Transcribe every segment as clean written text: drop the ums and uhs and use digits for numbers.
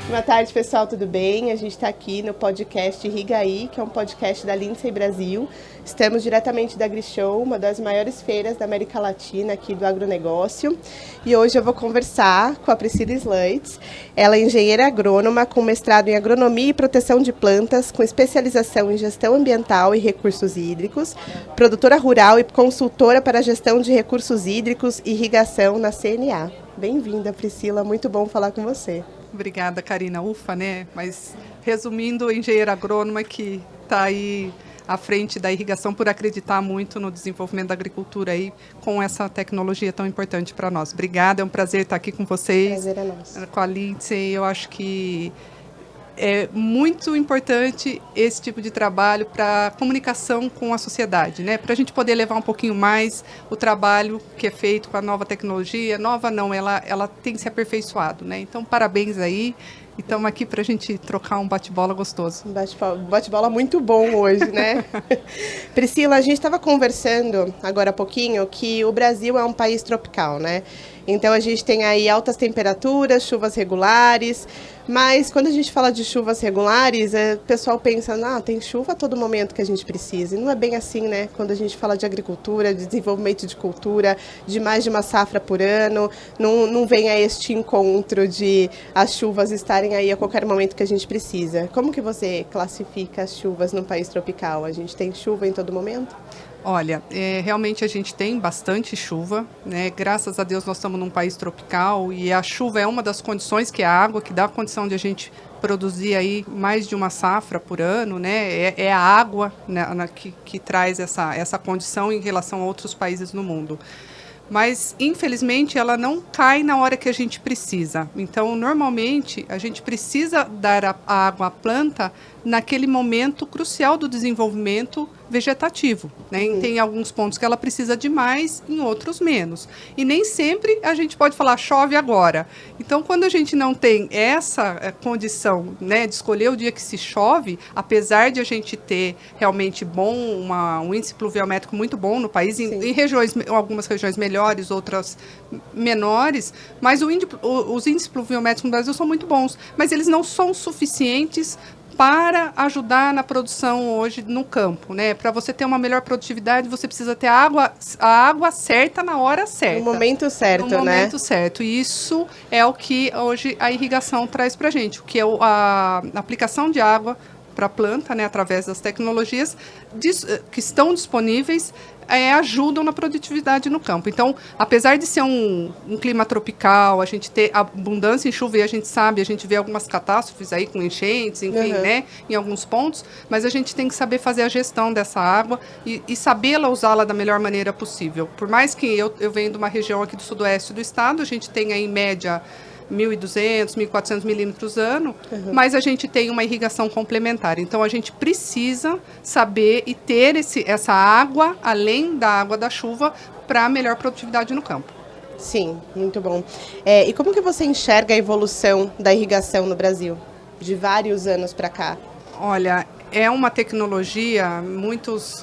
Boa tarde, pessoal, tudo bem? A gente está aqui no podcast Irrigaí, que é um podcast da Lindsay Brasil. Estamos diretamente da AgriShow, uma das maiores feiras da América Latina aqui do agronegócio. E hoje eu vou conversar com a Priscila Sleitz. Ela é engenheira agrônoma com mestrado em agronomia e proteção de plantas, com especialização em gestão ambiental e recursos hídricos, produtora rural e consultora para a gestão de recursos hídricos e irrigação na CNA. Bem-vinda, Priscila, muito bom falar com você. Obrigada, Karina. Ufa, né? Mas, resumindo, engenheira agrônoma que está aí à frente da irrigação por acreditar muito no desenvolvimento da agricultura aí com essa tecnologia tão importante para nós. Obrigada, é um prazer estar aqui com vocês. Prazer é nosso. Com a Lindsay. Eu acho que é muito importante esse tipo de trabalho para comunicação com a sociedade, né? Para a gente poder levar um pouquinho mais o trabalho que é feito com a nova tecnologia. Nova não, ela tem se aperfeiçoado, né? Então, parabéns aí. E estamos aqui para a gente trocar um bate-bola gostoso. Um bate-bola muito bom hoje, né? Priscila, a gente estava conversando agora há pouquinho que o Brasil é um país tropical, né? Então a gente tem aí altas temperaturas, chuvas regulares, mas quando a gente fala de chuvas regulares, o pessoal pensa, tem chuva a todo momento que a gente precisa. E não é bem assim, né? Quando a gente fala de agricultura, de desenvolvimento de cultura, de mais de uma safra por ano, não vem a este encontro de as chuvas estarem aí a qualquer momento que a gente precisa. Como que você classifica as chuvas num país tropical? A gente tem chuva em todo momento? Olha, realmente a gente tem bastante chuva, né? Graças a Deus nós estamos num país tropical e a chuva é uma das condições, que é a água, que dá a condição de a gente produzir aí mais de uma safra por ano, né? É a água, né, que traz essa condição em relação a outros países no mundo. Mas, infelizmente, ela não cai na hora que a gente precisa. Então, normalmente, a gente precisa dar a água à planta naquele momento crucial do desenvolvimento vegetativo, né? Tem alguns pontos que ela precisa de mais, em outros menos. E nem sempre a gente pode falar, chove agora. Então, quando a gente não tem essa condição, né, de escolher o dia que se chove, apesar de a gente ter realmente um índice pluviométrico muito bom no país, em regiões, algumas regiões melhores, outras menores, mas os índices pluviométricos no Brasil são muito bons, mas eles não são suficientes para ajudar na produção hoje no campo, né? Para você ter uma melhor produtividade, você precisa ter a água certa na hora certa. No momento certo, né? No momento certo. E isso é o que hoje a irrigação traz para a gente, que é a aplicação de água para a planta, né, através das tecnologias que estão disponíveis, ajudam na produtividade no campo. Então, apesar de ser um clima tropical, a gente ter abundância em chuva, e a gente vê algumas catástrofes aí com enchentes, enfim, né, em alguns pontos, mas a gente tem que saber fazer a gestão dessa água e sabê-la usá-la da melhor maneira possível. Por mais que eu venho de uma região aqui do sudoeste do estado, a gente tem aí, em média 1.200, 1.400 milímetros ano, mas a gente tem uma irrigação complementar. Então, a gente precisa saber e ter essa água, além da água da chuva, para melhor produtividade no campo. Sim, muito bom. E como que você enxerga a evolução da irrigação no Brasil, de vários anos para cá? Olha, é uma tecnologia,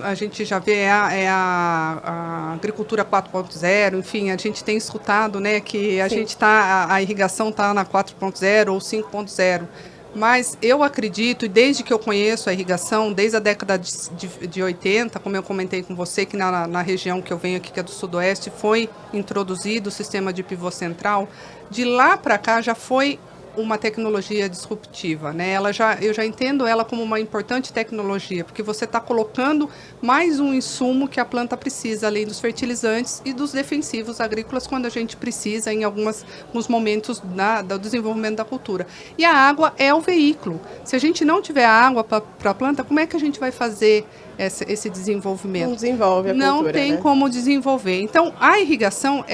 a gente já vê, a agricultura 4.0, enfim, a gente tem escutado, né, que a irrigação está na 4.0 ou 5.0, mas eu acredito, e desde que eu conheço a irrigação, desde a década de 80, como eu comentei com você, que na região que eu venho aqui, que é do sudoeste, foi introduzido o sistema de pivô central, de lá para cá já foi uma tecnologia disruptiva, né? Eu já entendo ela como uma importante tecnologia, porque você está colocando mais um insumo que a planta precisa, além dos fertilizantes e dos defensivos agrícolas, quando a gente precisa em alguns momentos do desenvolvimento da cultura. E a água é o veículo. Se a gente não tiver água para a planta, como é que a gente vai fazer esse desenvolvimento? Não desenvolve a cultura, não tem, né? como desenvolver. Então, a irrigação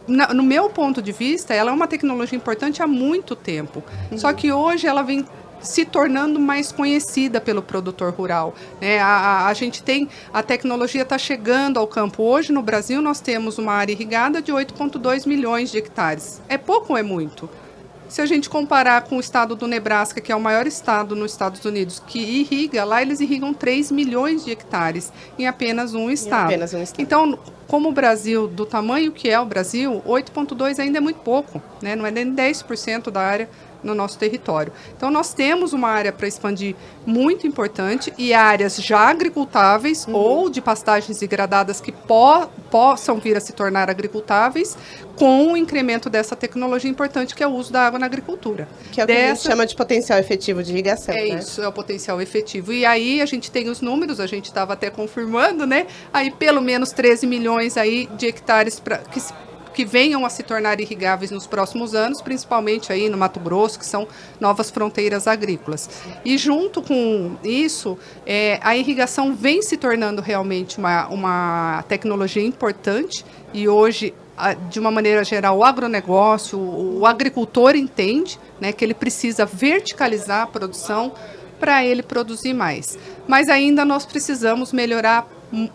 no meu ponto de vista, ela é uma tecnologia importante há muito tempo. Só que hoje ela vem se tornando mais conhecida pelo produtor rural, né? A gente tem, a tecnologia está chegando ao campo. Hoje no Brasil nós temos uma área irrigada de 8,2 milhões de hectares. É pouco ou é muito? Se a gente comparar com o estado do Nebraska, que é o maior estado nos Estados Unidos, que irriga, lá eles irrigam 3 milhões de hectares em apenas um estado. Então, como o Brasil, do tamanho que é o Brasil, 8,2 ainda é muito pouco, né? Não é nem 10% da área no nosso território. Então, nós temos uma área para expandir muito importante e áreas já agricultáveis ou de pastagens degradadas que possam vir a se tornar agricultáveis com o incremento dessa tecnologia importante que é o uso da água na agricultura. Que é o que a gente chama de potencial efetivo de irrigação, né? Isso, é o potencial efetivo. E aí a gente tem os números, a gente estava até confirmando, né? Aí pelo menos 13 milhões aí de hectares que venham a se tornar irrigáveis nos próximos anos, principalmente aí no Mato Grosso, que são novas fronteiras agrícolas. E junto com isso, a irrigação vem se tornando realmente uma tecnologia importante e hoje, de uma maneira geral, o agronegócio, o agricultor entende, né, que ele precisa verticalizar a produção para ele produzir mais. Mas ainda nós precisamos melhorar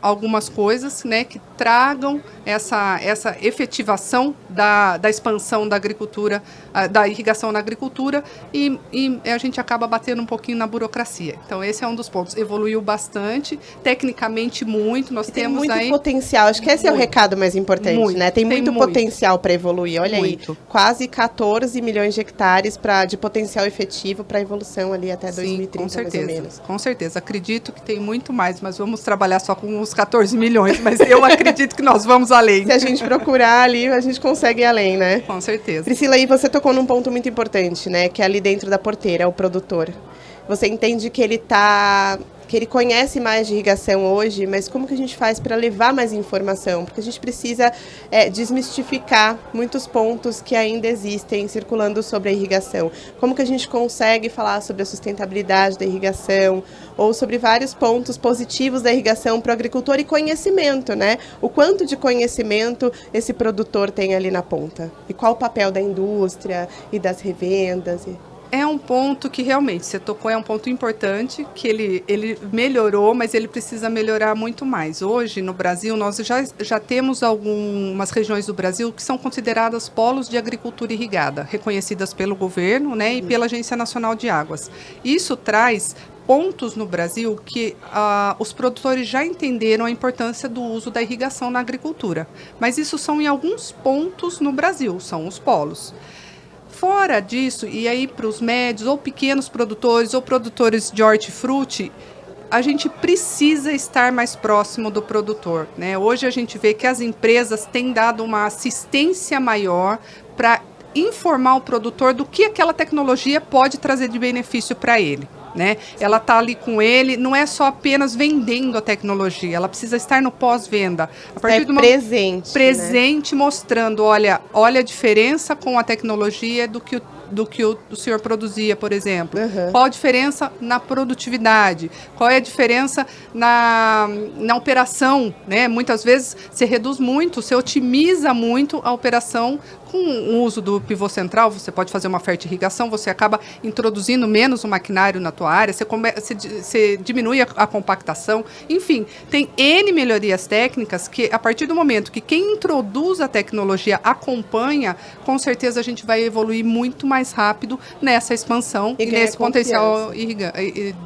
algumas coisas, né, que tragam essa efetivação da expansão da agricultura, da irrigação na agricultura e a gente acaba batendo um pouquinho na burocracia. Então, esse é um dos pontos. Evoluiu bastante, tecnicamente muito. Nós temos muito aí potencial. Acho que esse é o recado mais importante, né? Tem muito potencial para evoluir. Olha muito. Aí, quase 14 milhões de hectares de potencial efetivo para evolução ali até 2030, com certeza, mais ou menos. Com certeza. Acredito que tem muito mais, mas vamos trabalhar só com uns 14 milhões, mas eu acredito que nós vamos além. Se a gente procurar ali, a gente consegue ir além, né? Com certeza. Priscila, aí você tocou num ponto muito importante, né? Que é ali dentro da porteira, o produtor. Você entende que ele conhece mais de irrigação hoje, mas como que a gente faz para levar mais informação? Porque a gente precisa desmistificar muitos pontos que ainda existem circulando sobre a irrigação. Como que a gente consegue falar sobre a sustentabilidade da irrigação ou sobre vários pontos positivos da irrigação para o agricultor e conhecimento, né? O quanto de conhecimento esse produtor tem ali na ponta? E qual o papel da indústria e das revendas? É um ponto que realmente você tocou, é um ponto importante, que ele melhorou, mas ele precisa melhorar muito mais. Hoje, no Brasil, nós já temos algumas regiões do Brasil que são consideradas polos de agricultura irrigada, reconhecidas pelo governo, né, e pela Agência Nacional de Águas. Isso traz pontos no Brasil que os produtores já entenderam a importância do uso da irrigação na agricultura. Mas isso são em alguns pontos no Brasil, são os polos. Fora disso, e aí para os médios ou pequenos produtores ou produtores de hortifruti, a gente precisa estar mais próximo do produtor, né? Hoje a gente vê que as empresas têm dado uma assistência maior para informar o produtor do que aquela tecnologia pode trazer de benefício para ele. Né? Ela está ali com ele, não é só apenas vendendo a tecnologia, ela precisa estar no pós-venda. A partir de uma presente, né? Mostrando, olha a diferença com a tecnologia do que o senhor produzia, por exemplo. Qual a diferença na produtividade? Qual é a diferença na operação? Né? Muitas vezes você reduz muito, você otimiza muito a operação com o uso do pivô central. Você pode fazer uma fertirrigação, você acaba introduzindo menos o maquinário na tua área, você diminui a compactação. Enfim, tem N melhorias técnicas que, a partir do momento que quem introduz a tecnologia acompanha, com certeza a gente vai evoluir muito mais rápido nessa expansão e nesse potencial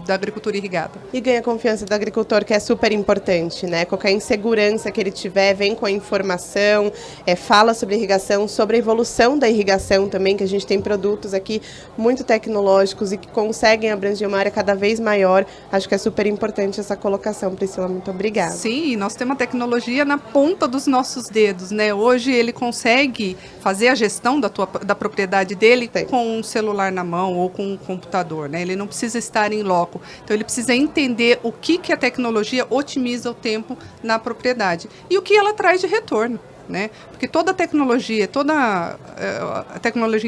da agricultura irrigada. E ganha confiança do agricultor, que é super importante, né? Qualquer insegurança que ele tiver, vem com a informação, fala sobre irrigação, sobre a evolução da irrigação também, que a gente tem produtos aqui muito tecnológicos e que conseguem abranger uma área cada vez maior. Acho que é super importante essa colocação, Priscila. Muito obrigada. Sim, nós temos a tecnologia na ponta dos nossos dedos, né? Hoje ele consegue fazer a gestão da propriedade dele com um celular na mão ou com um computador, né? Ele não precisa estar em loco. Então, ele precisa entender o que a tecnologia otimiza o tempo na propriedade e o que ela traz de retorno. Né? Porque toda a tecnologia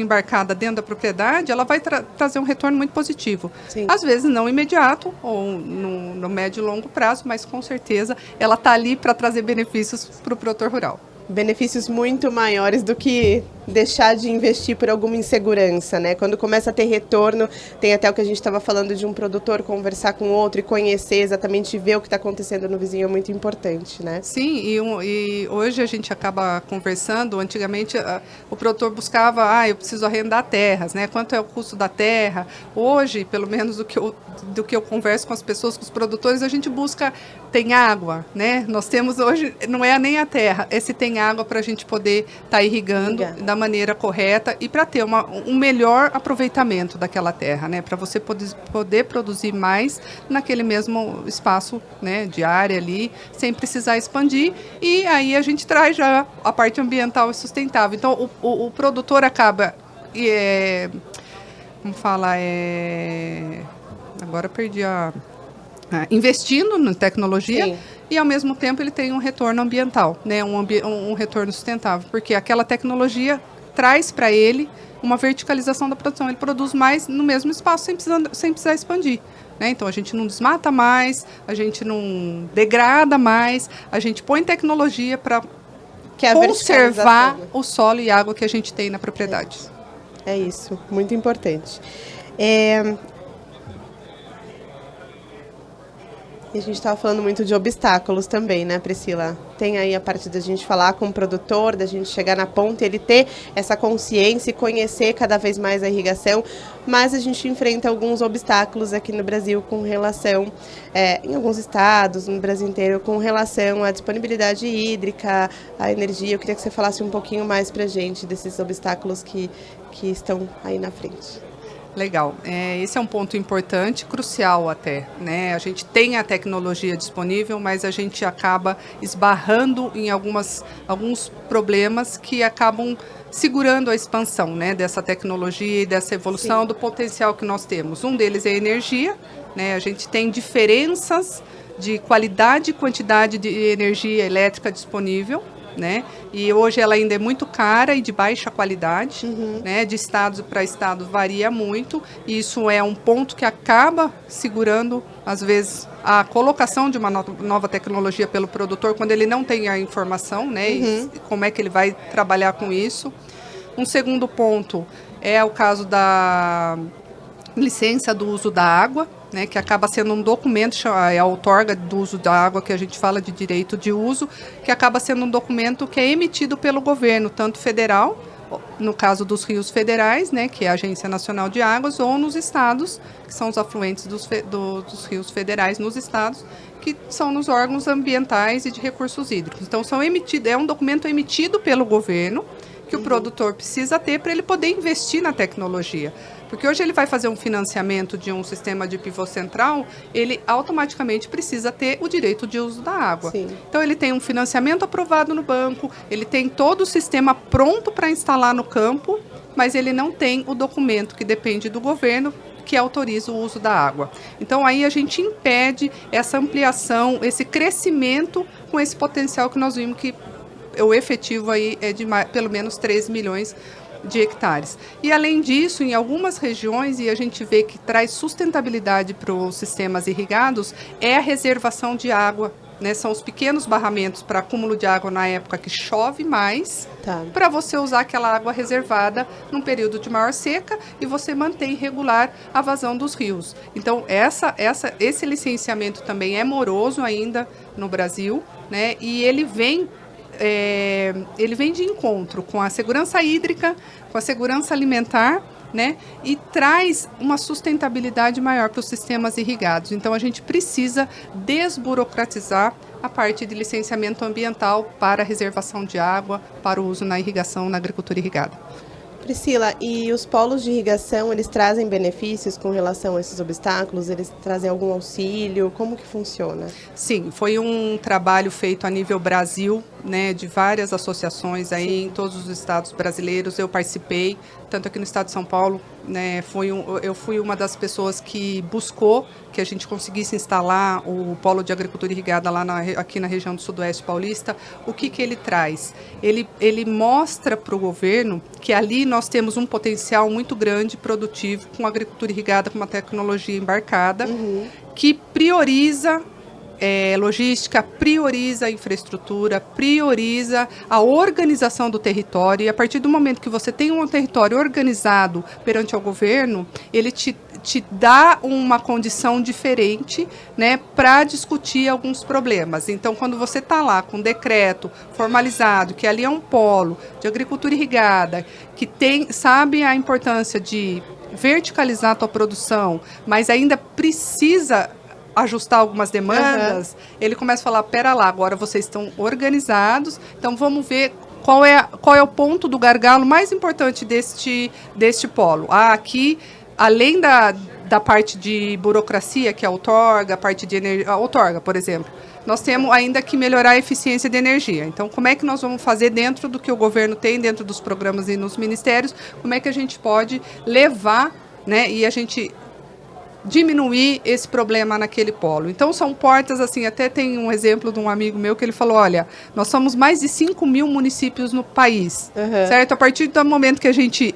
embarcada dentro da propriedade, ela vai trazer um retorno muito positivo. Sim. Às vezes não imediato, ou no médio e longo prazo, mas com certeza ela está ali para trazer benefícios para o produtor rural. Benefícios muito maiores do que deixar de investir por alguma insegurança, né? Quando começa a ter retorno, tem até o que a gente estava falando de um produtor conversar com outro e conhecer exatamente, ver o que está acontecendo no vizinho é muito importante, né? Sim, e hoje a gente acaba conversando. Antigamente o produtor buscava, eu preciso arrendar terras, né? Quanto é o custo da terra? Hoje, pelo menos do que eu converso com as pessoas, com os produtores, a gente busca, tem água, né? Nós temos hoje, não é nem a terra, se tem água para a gente poder estar irrigando da maneira correta e para ter um melhor aproveitamento daquela terra, né? Para você poder produzir mais naquele mesmo espaço, né, de área ali, sem precisar expandir. E aí a gente traz já a parte ambiental e sustentável. Então o produtor acaba, como fala, agora perdi investindo na tecnologia. Sim. E, ao mesmo tempo, ele tem um retorno ambiental, né? Um retorno sustentável, porque aquela tecnologia traz para ele uma verticalização da produção. Ele produz mais no mesmo espaço, sem precisar expandir, né? Então, a gente não desmata mais, a gente não degrada mais, a gente põe tecnologia para conservar o solo e água que a gente tem na propriedade. É isso, muito importante. E a gente estava falando muito de obstáculos também, né, Priscila? Tem aí a parte da gente falar com o produtor, da gente chegar na ponta, ele ter essa consciência e conhecer cada vez mais a irrigação, mas a gente enfrenta alguns obstáculos aqui no Brasil com relação, em alguns estados, no Brasil inteiro, com relação à disponibilidade hídrica, à energia. Eu queria que você falasse um pouquinho mais para a gente desses obstáculos que estão aí na frente. Legal. Esse é um ponto importante, crucial até, né? A gente tem a tecnologia disponível, mas a gente acaba esbarrando em alguns problemas que acabam segurando a expansão, né, dessa tecnologia e dessa evolução. Sim. Do potencial que nós temos. Um deles é a energia, né? A gente tem diferenças de qualidade e quantidade de energia elétrica disponível, né? E hoje ela ainda é muito cara e de baixa qualidade, né? De estado para estado varia muito, e isso é um ponto que acaba segurando, às vezes, a colocação de uma nova tecnologia pelo produtor, quando ele não tem a informação, né? E como é que ele vai trabalhar com isso. Um segundo ponto é o caso da licença do uso da água, né, que acaba sendo um documento, a outorga do uso da água, que a gente fala de direito de uso, que acaba sendo um documento que é emitido pelo governo, tanto federal, no caso dos rios federais, né, que é a Agência Nacional de Águas, ou nos estados, que são os afluentes dos rios federais nos estados, que são nos órgãos ambientais e de recursos hídricos. Então, é um documento emitido pelo governo, que o produtor precisa ter para ele poder investir na tecnologia. Porque hoje ele vai fazer um financiamento de um sistema de pivô central, ele automaticamente precisa ter o direito de uso da água. Sim. Então ele tem um financiamento aprovado no banco, ele tem todo o sistema pronto para instalar no campo, mas ele não tem o documento que depende do governo que autoriza o uso da água. Então aí a gente impede essa ampliação, esse crescimento com esse potencial que nós vimos que o efetivo aí é de pelo menos 13 milhões de hectares. E além disso, em algumas regiões, e a gente vê que traz sustentabilidade para os sistemas irrigados, é a reservação de água, né? São os pequenos barramentos para acúmulo de água na época que chove mais, para você usar aquela água reservada num período de maior seca e você mantém regular a vazão dos rios. Então, esse licenciamento também é moroso ainda no Brasil, né? E ele vem de encontro com a segurança hídrica, com a segurança alimentar, né? E traz uma sustentabilidade maior para os sistemas irrigados. Então, a gente precisa desburocratizar a parte de licenciamento ambiental para a reservação de água, para o uso na irrigação, na agricultura irrigada. Priscila, e os polos de irrigação, eles trazem benefícios com relação a esses obstáculos? Eles trazem algum auxílio? Como que funciona? Sim, foi um trabalho feito a nível Brasil, né, de várias associações aí em todos os estados brasileiros. Eu participei, tanto aqui no estado de São Paulo, né, eu fui uma das pessoas que buscou que a gente conseguisse instalar o polo de agricultura irrigada lá aqui na região do Sudoeste Paulista. O que ele traz? Ele mostra para o governo que ali nós temos um potencial muito grande produtivo com agricultura irrigada, com uma tecnologia embarcada, que prioriza logística, prioriza a infraestrutura, prioriza a organização do território, e a partir do momento que você tem um território organizado perante ao governo, ele te dá uma condição diferente, né, para discutir alguns problemas. Então, quando você está lá com um decreto formalizado, que ali é um polo de agricultura irrigada, que sabe a importância de verticalizar a tua produção, mas ainda precisa ajustar algumas demandas, ele começa a falar, pera lá, agora vocês estão organizados, então vamos ver qual é o ponto do gargalo mais importante deste polo? Aqui, além da parte de burocracia, que é a outorga, a parte de energia, a outorga, por exemplo, nós temos ainda que melhorar a eficiência de energia. Então, como é que nós vamos fazer dentro do que o governo tem, dentro dos programas e nos ministérios, como é que a gente pode levar, né, e a gente diminuir esse problema naquele polo. Então, são portas, assim, até tem um exemplo de um amigo meu que ele falou, olha, nós somos mais de 5.000 municípios no país, certo? A partir do momento que a gente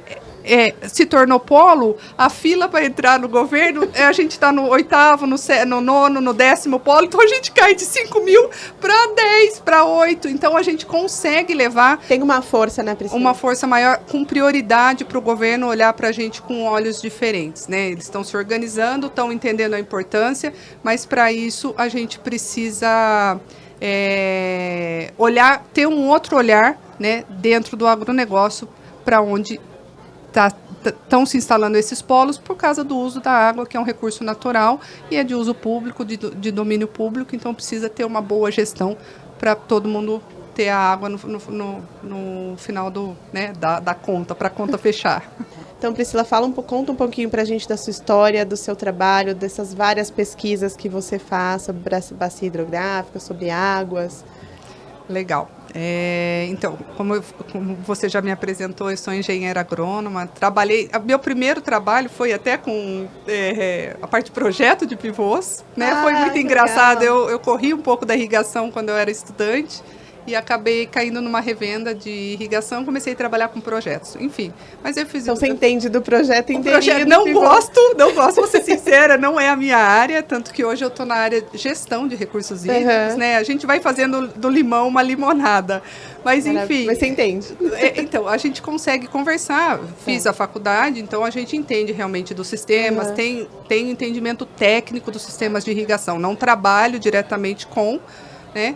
se tornou polo, a fila para entrar no governo, a gente está no 8º, no 9º, no 10º polo, então a gente cai de 5.000 para 10, para 8, então a gente consegue levar... Tem uma força, né, Priscila? Uma força maior, com prioridade para o governo olhar para a gente com olhos diferentes, né? Eles estão se organizando, estão entendendo a importância, mas para isso a gente precisa ter um outro olhar, né, dentro do agronegócio, para onde estão se instalando esses polos por causa do uso da água, que é um recurso natural e é de uso público, de domínio público, então precisa ter uma boa gestão para todo mundo ter a água no final da conta, para a conta fechar. Então, Priscila, conta um pouquinho para a gente da sua história, do seu trabalho, dessas várias pesquisas que você faz sobre bacia hidrográfica, sobre águas. Legal. Então, como você já me apresentou, eu sou engenheira agrônoma, meu primeiro trabalho foi até com a parte de projeto de pivôs, né? Foi muito engraçado, eu corri um pouco da irrigação quando eu era estudante e acabei caindo numa revenda de irrigação, comecei a trabalhar com projetos, enfim. Mas eu fiz... Então você entende do projeto inteirinho? Não gosto, vou ser sincera, não é a minha área, tanto que hoje eu estou na área de gestão de recursos hídricos, né? A gente vai fazendo do limão uma limonada, mas enfim... Mas você entende. Então, a gente consegue conversar, fiz a faculdade, então a gente entende realmente dos sistemas, tem entendimento técnico dos sistemas de irrigação, não trabalho diretamente com, né?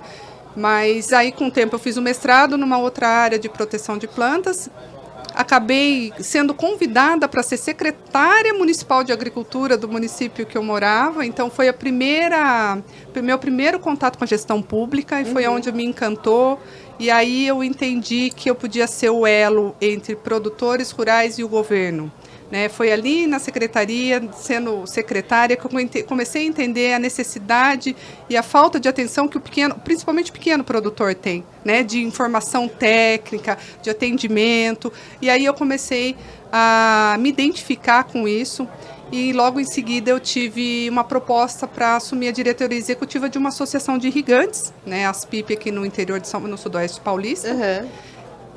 Mas aí, com o tempo, eu fiz um mestrado numa outra área de proteção de plantas. Acabei sendo convidada para ser secretária municipal de agricultura do município que eu morava. Então, foi meu primeiro contato com a gestão pública e foi onde me encantou. E aí eu entendi que eu podia ser o elo entre produtores rurais e o governo. Né? Foi ali na secretaria, sendo secretária, que eu comecei a entender a necessidade e a falta de atenção que principalmente o pequeno produtor tem, né? De informação técnica, de atendimento. E aí eu comecei a me identificar com isso e logo em seguida eu tive uma proposta para assumir a diretoria executiva de uma associação de irrigantes, né? As PIP aqui no interior no Sudoeste Paulista.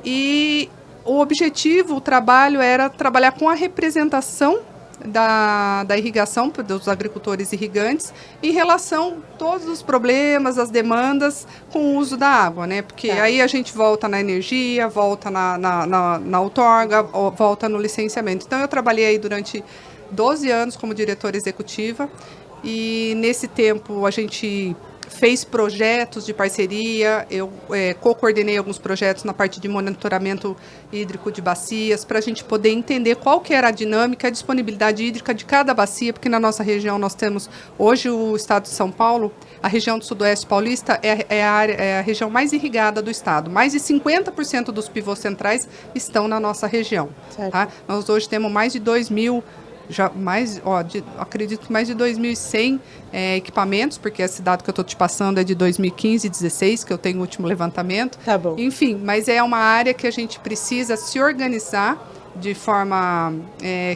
E o objetivo, o trabalho era trabalhar com a representação da irrigação, dos agricultores irrigantes, em relação a todos os problemas, as demandas com o uso da água, né? Porque aí a gente volta na energia, volta na outorga, volta no licenciamento. Então, eu trabalhei aí durante 12 anos como diretora executiva e, nesse tempo, a gente fez projetos de parceria, eu co-coordenei alguns projetos na parte de monitoramento hídrico de bacias, para a gente poder entender qual que era a dinâmica, a disponibilidade hídrica de cada bacia, porque na nossa região nós temos, hoje o estado de São Paulo, a região do Sudoeste Paulista é a região mais irrigada do estado. Mais de 50% dos pivôs centrais estão na nossa região. Tá? Nós hoje temos mais de 2.000 acredito que mais de 2.100 equipamentos, porque esse dado que eu estou te passando é de 2015 e 2016, que eu tenho o último levantamento. Tá bom. Enfim, mas é uma área que a gente precisa se organizar de forma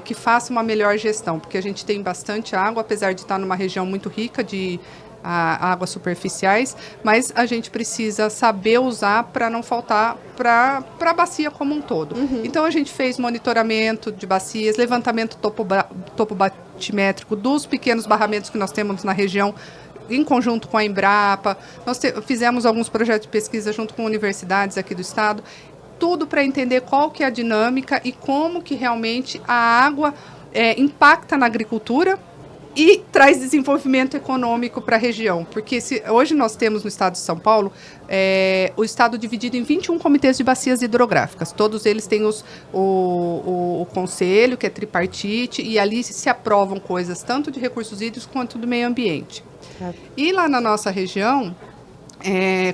que faça uma melhor gestão, porque a gente tem bastante água, apesar de estar numa região muito rica de águas superficiais, mas a gente precisa saber usar para não faltar para a bacia como um todo. Então, a gente fez monitoramento de bacias, levantamento topobatimétrico dos pequenos barramentos que nós temos na região, em conjunto com a Embrapa. Nós fizemos alguns projetos de pesquisa junto com universidades aqui do estado, tudo para entender qual que é a dinâmica e como que realmente a água impacta na agricultura e traz desenvolvimento econômico para a região. Porque hoje nós temos no estado de São Paulo o estado dividido em 21 comitês de bacias hidrográficas. Todos eles têm o conselho, que é tripartite, e ali se aprovam coisas tanto de recursos hídricos quanto do meio ambiente. E lá na nossa região,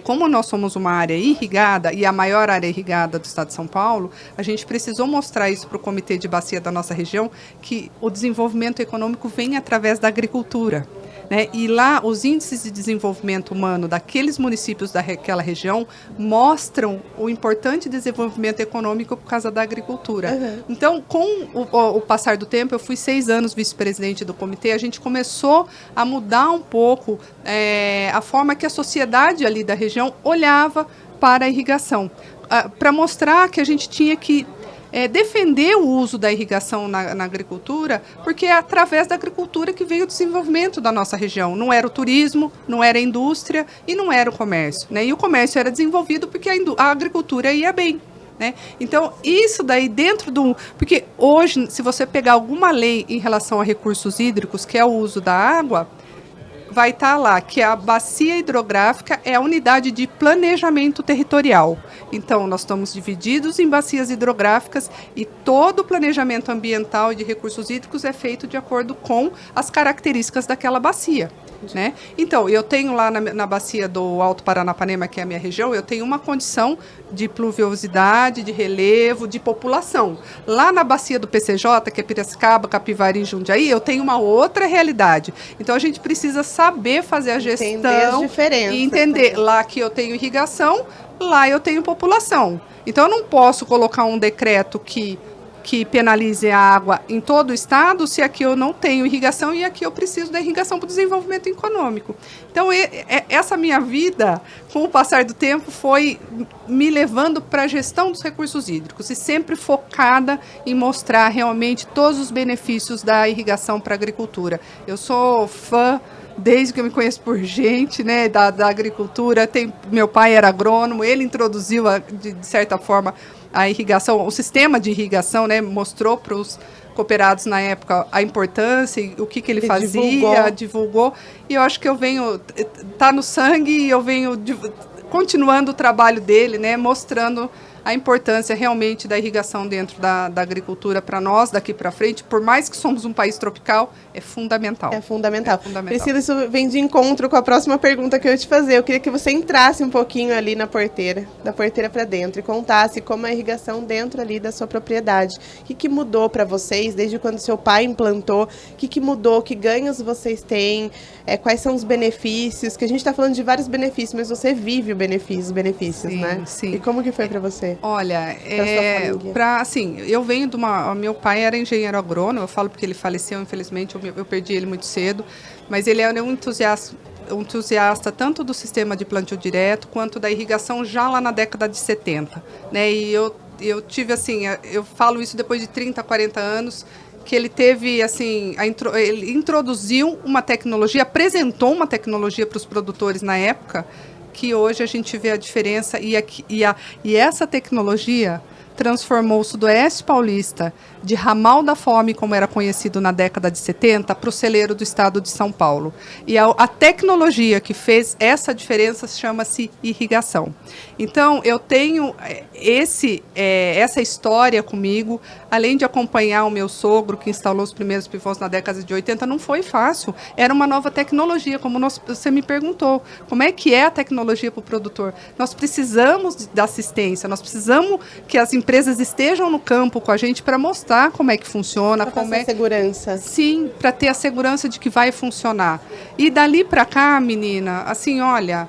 como nós somos uma área irrigada, e a maior área irrigada do estado de São Paulo, a gente precisou mostrar isso para o Comitê de Bacia da nossa região, que o desenvolvimento econômico vem através da agricultura. Né? E lá, os índices de desenvolvimento humano daqueles municípios daquela região mostram o importante desenvolvimento econômico por causa da agricultura. Uhum. Então, com o passar do tempo, eu fui 6 anos vice-presidente do comitê, a gente começou a mudar um pouco a forma que a sociedade ali da região olhava para a irrigação, para mostrar que a gente tinha que defender o uso da irrigação na agricultura, porque é através da agricultura que veio o desenvolvimento da nossa região. Não era o turismo, não era a indústria e não era o comércio. Né? E o comércio era desenvolvido porque a agricultura ia bem. Né? Então, isso daí dentro do... Porque hoje, se você pegar alguma lei em relação a recursos hídricos, que é o uso da água, vai estar lá que a bacia hidrográfica é a unidade de planejamento territorial. Então, nós estamos divididos em bacias hidrográficas e todo o planejamento ambiental e de recursos hídricos é feito de acordo com as características daquela bacia. Né? Então, eu tenho lá na bacia do Alto Paranapanema, que é a minha região, eu tenho uma condição de pluviosidade, de relevo, de população. Lá na bacia do PCJ, que é Piracicaba, Capivari e Jundiaí, eu tenho uma outra realidade. Então, a gente precisa saber fazer a gestão e entender. Lá que eu tenho irrigação, lá eu tenho população. Então, eu não posso colocar um decreto que penalize a água em todo o estado, se aqui eu não tenho irrigação e aqui eu preciso da irrigação para o desenvolvimento econômico. Então, essa minha vida, com o passar do tempo, foi me levando para a gestão dos recursos hídricos e sempre focada em mostrar realmente todos os benefícios da irrigação para a agricultura. Eu sou fã desde que eu me conheço por gente, né, da agricultura. Meu pai era agrônomo, ele introduziu, de certa forma, a irrigação, o sistema de irrigação, né, mostrou para os cooperados na época a importância e o que ele fazia, divulgou. E eu acho que está no sangue e eu venho continuando o trabalho dele, né, mostrando a importância realmente da irrigação dentro da agricultura para nós, daqui para frente, por mais que somos um país tropical, é fundamental. É fundamental. Priscila, isso vem de encontro com a próxima pergunta que eu ia te fazer. Eu queria que você entrasse um pouquinho ali na porteira, da porteira para dentro, e contasse como é a irrigação dentro ali da sua propriedade. O que mudou para vocês, desde quando seu pai implantou? O que mudou? Que ganhos vocês têm? Quais são os benefícios? Que a gente está falando de vários benefícios, mas você vive os benefícios, sim, né? Sim. E como que foi para você? Olha, assim, eu venho de meu pai era engenheiro agrônomo, eu falo porque ele faleceu, infelizmente, eu perdi ele muito cedo, mas ele era um entusiasta tanto do sistema de plantio direto quanto da irrigação já lá na década de 70, né? E eu tive, assim, eu falo isso depois de 30, 40 anos, que ele teve, assim, ele introduziu uma tecnologia, apresentou uma tecnologia para os produtores na época, que hoje a gente vê a diferença e essa tecnologia transformou o Sudoeste Paulista de ramal da fome, como era conhecido na década de 70, para o celeiro do estado de São Paulo. E a tecnologia que fez essa diferença chama-se irrigação. Então, eu tenho essa história comigo, além de acompanhar o meu sogro, que instalou os primeiros pivôs na década de 80, não foi fácil. Era uma nova tecnologia, como você me perguntou. Como é que é a tecnologia para o produtor? Nós precisamos da assistência, nós precisamos que as empresas estejam no campo com a gente para mostrar como é que funciona. Para ter segurança. Sim, para ter a segurança de que vai funcionar. E dali para cá, menina, assim, olha,